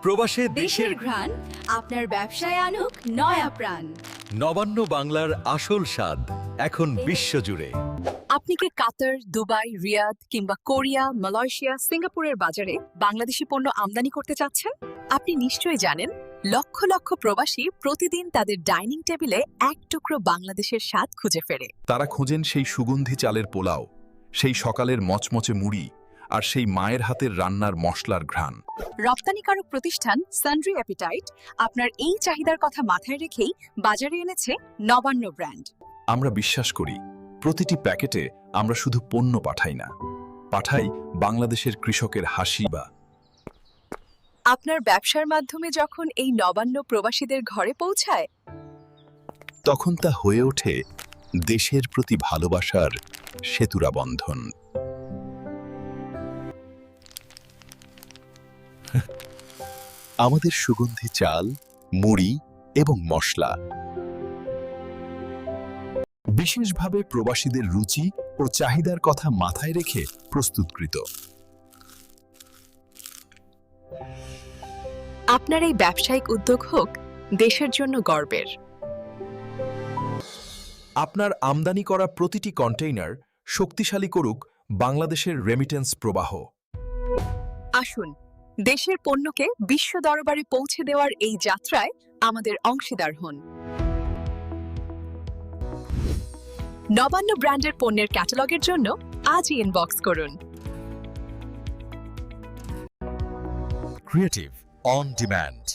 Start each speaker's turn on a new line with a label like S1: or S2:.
S1: প্রবাসে
S2: দেশের ঘ্রাণ আপনার ব্যবসায় আনুক নয়া প্রাণ।
S1: নবান্ন বাংলার আসল স্বাদ এখন বিশ্বজুড়ে।
S3: আপনি কি কাতার, দুবাই, রিয়াদ কিংবা কোরিয়া, মালয়েশিয়া, সিঙ্গাপুরের বাজারে বাংলাদেশি পণ্য আমদানি করতে চাচ্ছেন? আপনি নিশ্চয়ই জানেন, লক্ষ লক্ষ প্রবাসী প্রতিদিন তাদের ডাইনিং টেবিলে এক টুকরো বাংলাদেশের স্বাদ খুঁজে ফেরে।
S4: তারা খোঁজেন সেই সুগন্ধি চালের পোলাও, সেই সকালের মচমচে মুড়ি, আর সেই মায়ের হাতের রান্নার মশলার ঘ্রাণ।
S3: রপ্তানিকারক প্রতিষ্ঠান সানড্রি অ্যাপিটাইট আপনার এই চাহিদার কথা মাথায় রেখেই বাজারে এনেছে নবান্ন ব্র্যান্ড।
S4: আমরা বিশ্বাস করি, প্রতিটি প্যাকেটে আমরা শুধু পণ্য পাঠাই না, পাঠাই বাংলাদেশের কৃষকের হাসি। বা
S3: আপনার ব্যবসার মাধ্যমে যখন এই নবান্ন প্রবাসীদের ঘরে পৌঁছায়,
S4: তখন তা হয়ে ওঠে দেশের প্রতি ভালোবাসার সেতুরা বন্ধন। আমাদের সুগন্ধি চাল, মুড়ি এবং মশলা বিশেষভাবে প্রবাসীদের রুচি ও চাহিদার কথা মাথায় রেখে প্রস্তুতকৃত।
S3: আপনার এই ব্যবসায়িক উদ্যোগ হোক দেশের জন্য গর্বের।
S4: আপনার আমদানি করা প্রতিটি কন্টেইনার শক্তিশালী করুক বাংলাদেশের রেমিটেন্স প্রবাহ।
S3: আসুন, দেশের পণ্যকে বিশ্ব দরবারে পৌঁছে দেওয়ার এই যাত্রায় আমাদের অংশীদার হন। নবান্ন ব্র্যান্ডের পণ্যের ক্যাটালগের জন্য আজই ইনবক্স করুন।
S1: Creative on demand.